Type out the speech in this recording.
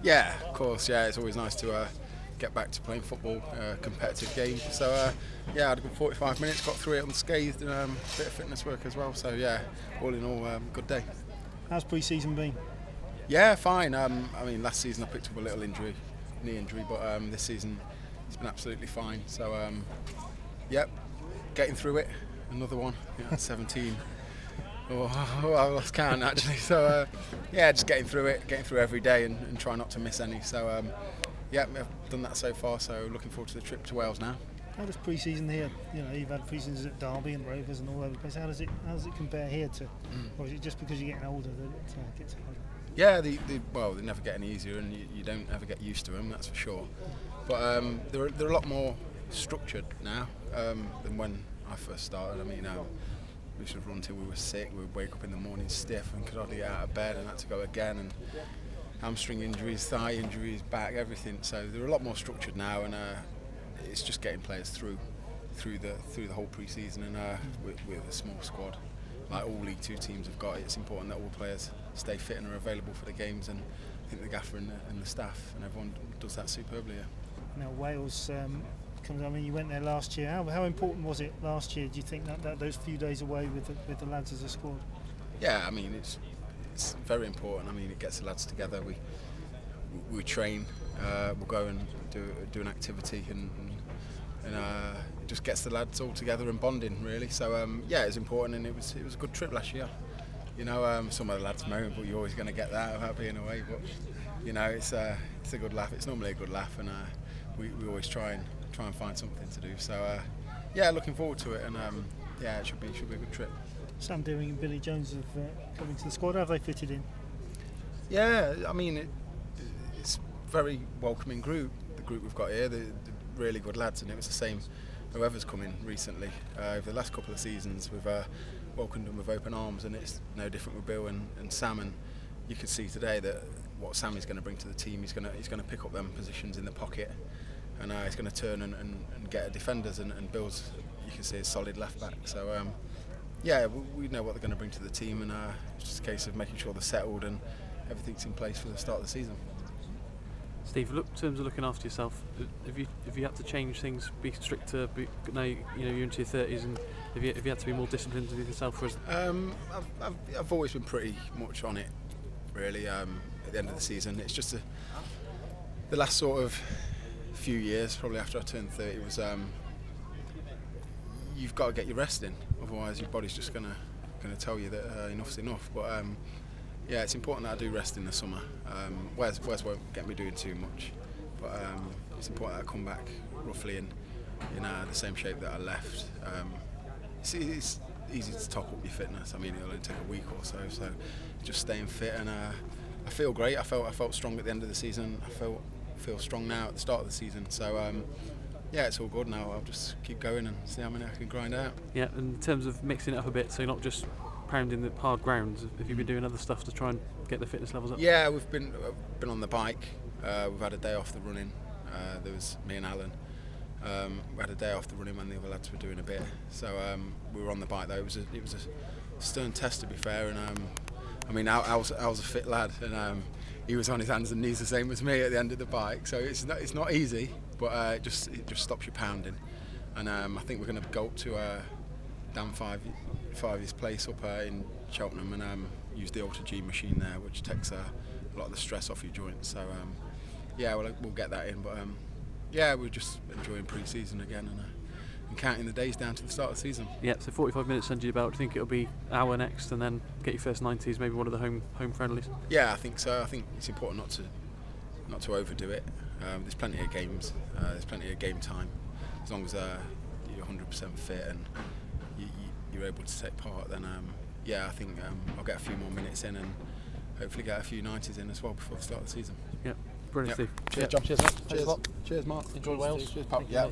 Yeah, of course. Yeah, it's always nice to get back to playing football, competitive game. So yeah, I had a good 45 minutes, got through it unscathed, and a bit of fitness work as well. So yeah, all in all, good day. How's pre-season been? Yeah, fine. I mean, last season I picked up a little injury, knee injury, but this season it's been absolutely fine. So yep, getting through it. Another one, 17. Oh, I lost count actually. So yeah, just getting through it, getting through every day, and try not to miss any. So yeah, I've done that so far. So looking forward to the trip to Wales now. How does pre-season here? You know, you've had pre-seasons at Derby and Rovers and all over the place. How does it compare here to, or is it just because you're getting older that it gets harder? Yeah, well, they never get any easier, and you don't ever get used to them. That's for sure. But they're a lot more structured now than when I first started. I mean, we used to run till we were sick. We would wake up in the morning stiff and could hardly get out of bed, and had to go again. And hamstring injuries, thigh injuries, back, everything. So they're a lot more structured now, and it's just getting players through the whole pre-season, and with a small squad like all League Two teams have got. It's important that all players stay fit and are available for the games, and I think the gaffer and the staff and everyone does that superbly. Yeah. Now Wales. I mean, you went there last year. How important was it last year? Do you think that those few days away with the lads as a squad? Yeah, I mean it's very important. I mean, it gets the lads together. We train. We'll go and do an activity, and it just gets the lads all together and bonding really. So yeah, it's important, and it was a good trip last year. You know, some of the lads moan, but you're always going to get that about being away. But you know, it's a good laugh. It's normally a good laugh, and we always try and find something to do. So yeah, looking forward to it, and yeah, it should be a good trip. Sam Deering and Billy Jones have coming to the squad. Have they fitted in? Yeah, I mean it's a very welcoming group. The group we've got here, they're really good lads, and it was the same. Whoever's come in recently over the last couple of seasons, we've welcomed them with open arms, and it's no different with Bill and Sam. And you can see today that what Sam is going to bring to the team, he's going to pick up them positions in the pocket. And he's going to turn and get defenders, and Bill's, you can see, a solid left back. So yeah, we know what they're going to bring to the team, and it's just a case of making sure they're settled and everything's in place for the start of the season. Steve, in terms of looking after yourself, have you had to change things, be stricter? Now you're into your 30s, and have you had to be more disciplined with yourself? I've always been pretty much on it, really. At the end of the season, it's just the last sort of few years, probably after I turned 30, was you've got to get your rest in, otherwise your body's just gonna tell you that enough's enough. But yeah, it's important that I do rest in the summer. Wes won't get me doing too much, but it's important that I come back roughly in the same shape that I left. It's easy to top up your fitness. I mean, it'll only take a week or so just staying fit, and I feel great. I felt strong at the end of the season. I feel strong now at the start of the season. So yeah, it's all good now. I'll just keep going and see how many I can grind out. Yeah, and in terms of mixing it up a bit, so you're not just pounding the hard ground, have you been doing other stuff to try and get the fitness levels up? Yeah, we've been on the bike. We've had a day off the running. There was me and Alan. We had a day off the running when the other lads were doing a bit. So we were on the bike though. It was a stern test, to be fair, and I mean, I was a fit lad, and he was on his hands and knees the same as me at the end of the bike. So it's not easy, but it just stops you pounding. And I think we're going to go up to Dan Five's place up in Cheltenham, and use the Ultra G machine there, which takes a lot of the stress off your joints. So yeah, we'll get that in. But yeah, we're just enjoying pre-season again, and counting the days down to the start of the season. Yeah, so 45 minutes under your belt. Do you think it'll be hour next, and then get your first 90s, maybe one of the home friendlies? Yeah, I think so. I think it's important not to overdo it. There's plenty of games. There's plenty of game time. As long as you're 100% fit and you're able to take part, then yeah, I think I'll get a few more minutes in, and hopefully get a few 90s in as well before the start of the season. Yeah, brilliant, yep. Steve. Cheers, John. Cheers, mate. Cheers, Mark. Enjoy Wales. Cheers, pal. Yeah.